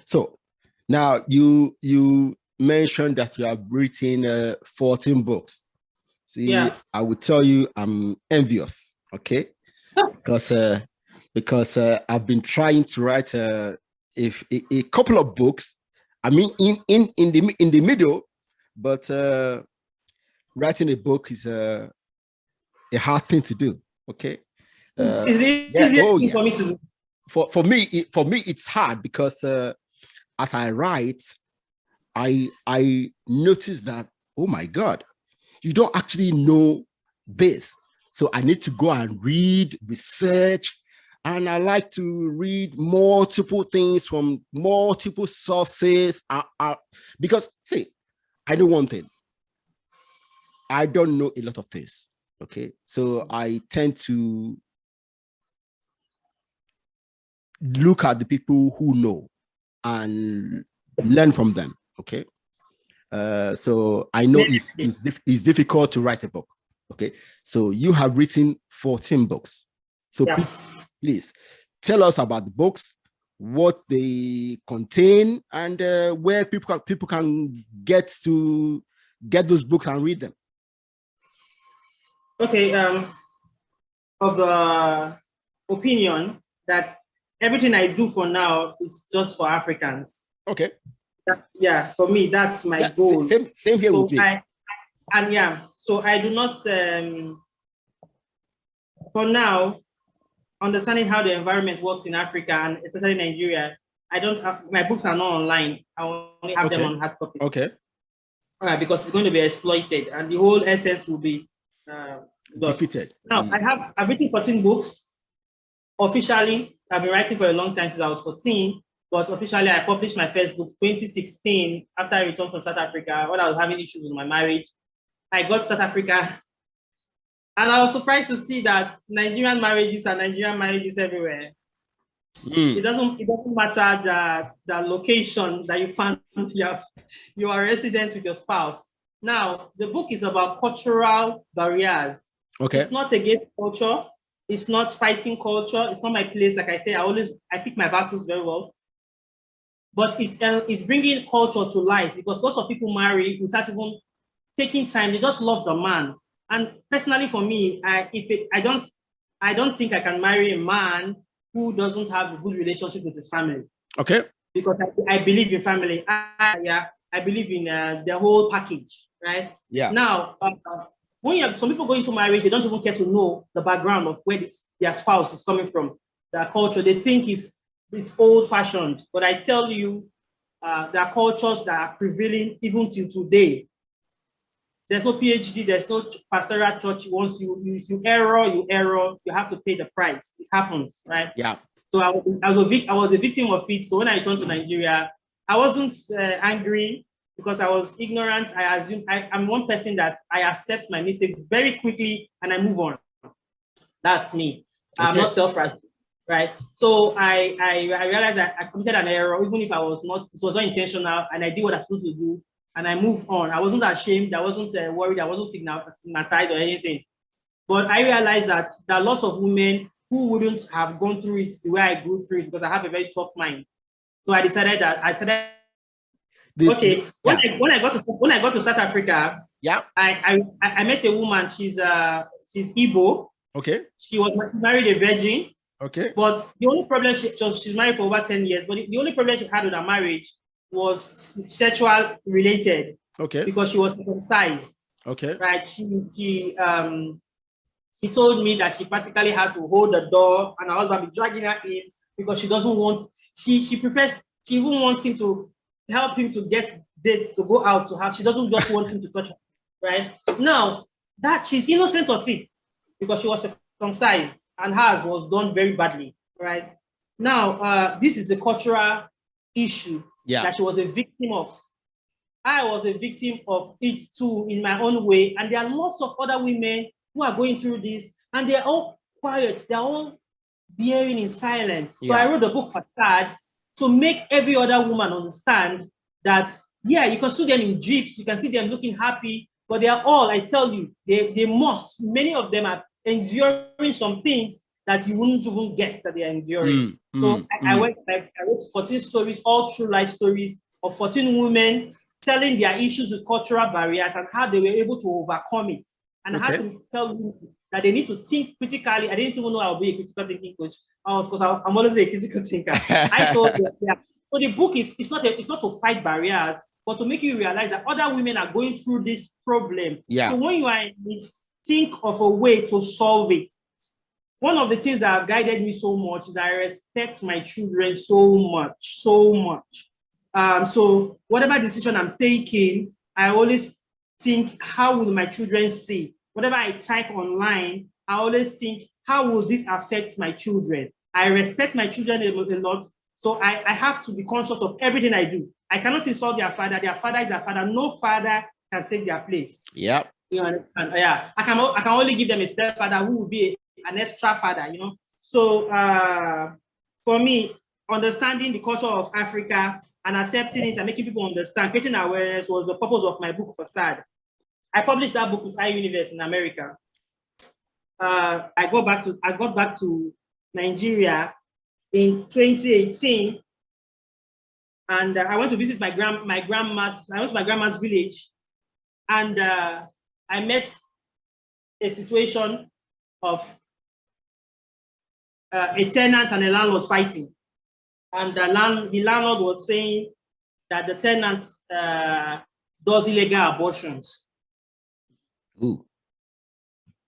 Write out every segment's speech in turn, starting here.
So now you mentioned that you have written 14 books. See, Yeah. I will tell you, I'm envious. Okay, because I've been trying to write a couple of books. I mean, in the middle, but writing a book is a hard thing to do. Okay. Is it Yeah. easier Oh, yeah. for me to do? For me, it's hard because as I write, I notice that, oh my God, you don't actually know this. So I need to go and read, research, and I like to read multiple things from multiple sources. Because, see, I know one thing. I don't know a lot of things. Okay. So I tend to look at the people who know and learn from them. Okay. So I know it's difficult to write a book. Okay. So you have written 14 books. So Yeah. please tell us about the books, what they contain, and where people can get those books and read them. Okay. Of the opinion that everything I do for now is just for Africans. Okay. Yeah, for me, that's my goal. Same here with me. So I do not, for now, understanding how the environment works in Africa and especially Nigeria, my books are not online. I only have them on hard copy. Okay. Because it's going to be exploited and the whole essence will be defeated. Now, I've written 14 books. Officially, I've been writing for a long time since I was 14, but officially I published my first book 2016 after I returned from South Africa when I was having issues with my marriage. I got to South Africa and I was surprised to see that Nigerian marriages are Nigerian marriages everywhere. It doesn't matter the location that you found you are a resident with your spouse. Now, the book is about cultural barriers. Okay. It's not against culture. It's not fighting culture. It's not my place. Like I say, I pick my battles very well. But it's bringing culture to life because lots of people marry without even taking time. They just love the man. And personally, for me, I don't think I can marry a man who doesn't have a good relationship with his family. Okay. Because I believe in family. I believe in the whole package, right? Yeah. Now, when you have some people going to marriage, they don't even care to know the background of where their spouse is coming from, their culture. They think it's old-fashioned. But I tell you, there are cultures that are prevailing even till today. There's no PhD, there's no pastoral church. Once you error, you have to pay the price. It happens, right? Yeah. So I was a victim of it. So when I returned to Nigeria, I wasn't angry because I was ignorant. I assume I'm one person that I accept my mistakes very quickly and I move on. That's me. I'm not self-righteous, right? So I realized that I committed an error, even if it was not intentional, and I did what I was supposed to do, and I moved on. I wasn't ashamed. I wasn't worried. I wasn't stigmatized or anything. But I realized that there are lots of women who wouldn't have gone through it the way I grew through it because I have a very tough mind. So I decided that when I got to South Africa, yeah, I met a woman. She's Igbo. Okay. She married a virgin. Okay. But the only problem she's married for over 10 years. But the only problem she had with her marriage was sexual related. Okay. Because she was circumcised. Okay. Right. She told me that she practically had to hold the door and her husband be dragging her in because she doesn't want, she even wants him to help him to get dates to go out to have. She doesn't just want him to touch her, right? Now, that she's innocent of it because she was circumcised and hers was done very badly, right? Now, this is a cultural issue that she was a victim of. I was a victim of it too in my own way. And there are lots of other women who are going through this and they're all quiet. They're all bearing in silence. So I wrote the book Facade to make every other woman understand that, you can see them in jeeps, you can see them looking happy, but they are all, I tell you, they must, many of them are enduring some things that you wouldn't even guess that they're enduring. I wrote 14 stories, all true life stories of 14 women telling their issues with cultural barriers and how they were able to overcome it. And I had to tell them that they need to think critically. I didn't even know I would be a critical thinking coach. Because I'm always a critical thinker. I told them, so the book is it's not to fight barriers, but to make you realize that other women are going through this problem. Yeah. So when you are in it, think of a way to solve it. One of the things that have guided me so much is I respect my children so much. So whatever decision I'm taking, I always think, how will my children see? Whatever I type online, I always think, how will this affect my children? I respect my children a lot, so I have to be conscious of everything I do. I cannot insult their father. Their father is their father. No father can take their place. Yep. You know, yeah. I can only give them a stepfather who will be an extra father. You know. So for me, understanding the culture of Africa and accepting it and making people understand, creating awareness was the purpose of my book, Facade. I published that book with iUniverse in America. I got back to Nigeria in 2018, and I went to visit my grandma's. I went to my grandma's village, and I met a situation of a tenant and a landlord fighting, and the landlord was saying that the tenant does illegal abortions. Ooh.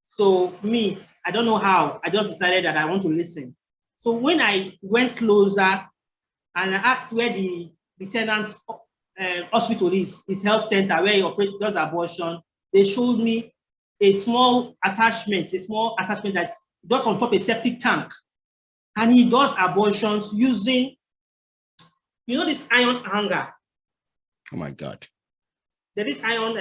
So me, I don't know how. I just decided that I want to listen. So when I went closer and I asked where the tenant's hospital is, his health center, where he does abortion, they showed me a small attachment that's just on top of a septic tank. And he does abortions using, this iron hanger. Oh my God. There is iron,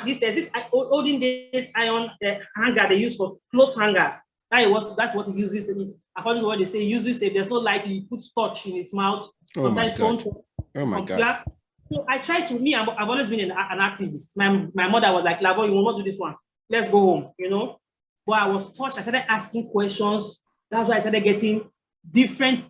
this olden days iron hanger they use for clothes hanger. That's what he uses. According to what they say, he uses if there's no light, he puts torch in his mouth. Oh my God. Oh my God. So I try to, I've always been an activist. My mother was like, Lavonne, you will not do this one. Let's go home, But I was touched. I started asking questions. That's why I started getting different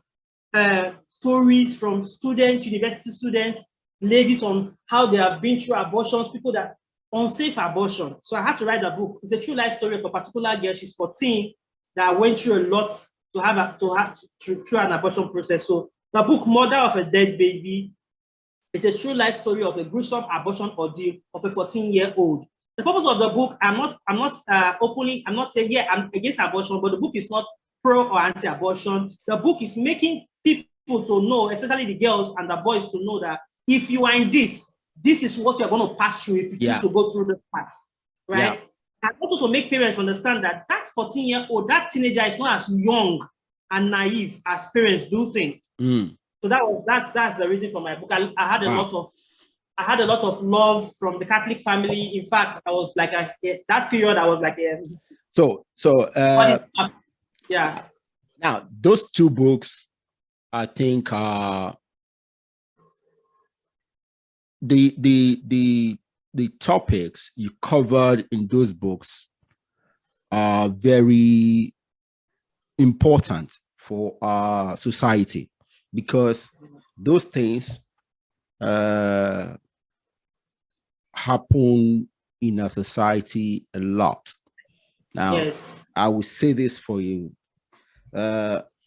stories from students, university students, ladies on how they have been through abortions, people that unsafe abortion. So I had to write a book. It's a true life story of a particular girl. She's 14 that went through a lot through an abortion process. So the book, Mother of a Dead Baby, is a true life story of a gruesome abortion ordeal of a 14-year-old. The purpose of the book, I'm not saying, I'm against abortion, but the book is not pro or anti-abortion. The book is making people to know, especially the girls and the boys, to know that if you are in this is what you're going to pass through if you choose to go through the path, right? And also to make parents understand that 14-year-old, that teenager is not as young and naive as parents do think. So that's the reason for my book. I had a lot of love from the Catholic family. In fact, I was like that period. I was like yeah. Now those two books, I think, the topics you covered in those books are very important for our society, because those things happen in our society a lot. Now, I will say this for you.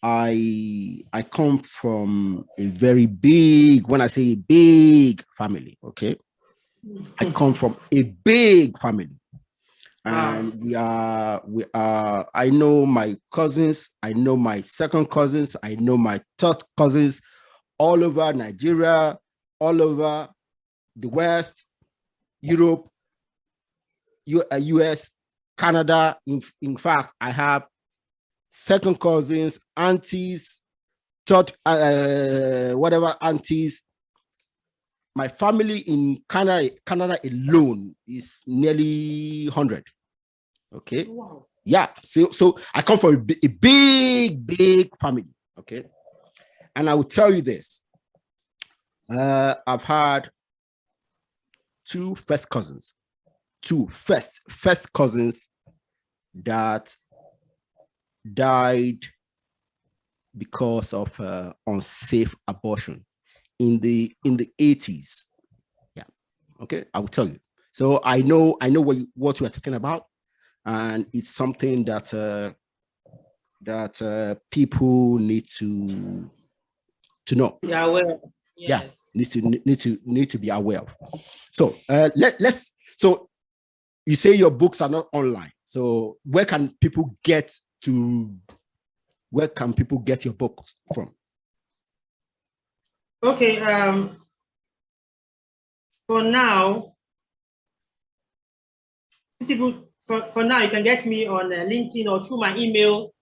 I come from a very big, when I say big family, okay? I come from a big family. And we are, I know my cousins, I know my second cousins, I know my third cousins all over Nigeria, all over the West, Europe, US, Canada. In fact, I have second cousins, aunties, third, whatever aunties. My family in Canada alone is nearly 100. Okay. Wow. Yeah. So I come from a big family. Okay. And I will tell you this. I've had two first cousins that died because of unsafe abortion in the 80s. Yeah. Okay, I will tell you. So I know what we are talking about, and it's something that people need to know. Yeah, well, Yeah, yes. need to be aware of. So let's. So you say your books are not online. So where can people get your books from? Okay. For now, for now, you can get me on LinkedIn or through my email,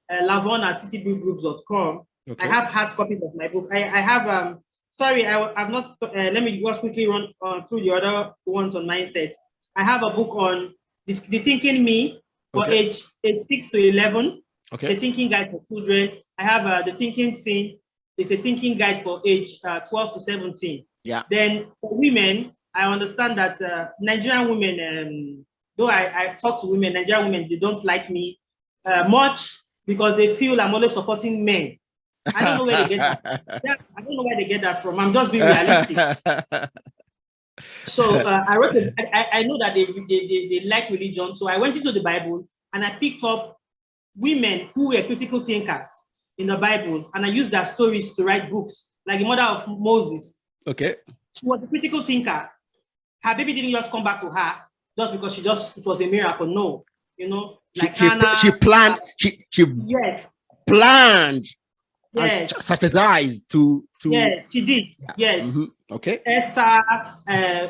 lavonne@citybgroups.com. Okay. I have hard copies of my book. I have sorry, I've not. Let me just quickly run through the other ones on mindset. I have a book on the Thinking Me for age 6 to 11. Okay. The Thinking Guide for Children. I have the Thinking Teen. It's a thinking guide for age 12 to 17. Yeah. Then for women, I understand that Nigerian women, though I talk to women, Nigerian women, they don't like me much because they feel I'm always supporting men. I don't know where they get that. Yeah, I don't know where they get that from. I'm just being realistic. So I wrote. I know that they like religion. So I went into the Bible and I picked up women who were critical thinkers in the Bible, and I used their stories to write books, like the mother of Moses. Okay. She was a critical thinker. Her baby didn't just come back to her just because it was a miracle. No, like Hannah. She planned. She yes planned. Yes. And strategized to. Yes, she did. Yeah. Yes. Mm-hmm. Okay. Esther,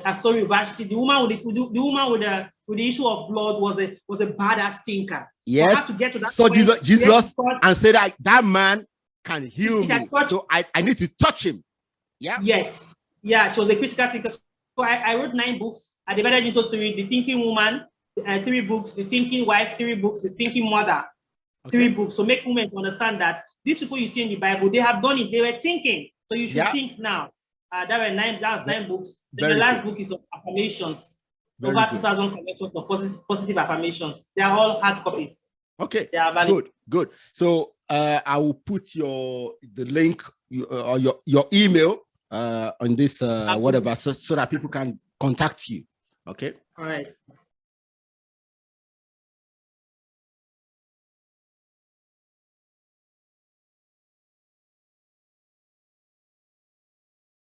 a story of Vashti. The woman with the issue of blood was a badass thinker. Yes. So I had to get to that so point. Jesus and said that man can heal me. So I need to touch him. Yeah. Yes. Yeah. She was a critical thinker. So I wrote 9 books. I divided into 3: The Thinking Woman, 3 books; The Thinking Wife, 3 books; The Thinking Mother, 3 books. So make women understand that these people you see in the Bible, they have done it. They were thinking. So you should think now. That was 9 books. Then the last book is of affirmations. Over 2,000 collections of positive affirmations. They are all hard copies. Okay. They are valid. Good. So I will put the link or your email on this whatever, so that people can contact you. Okay. All right.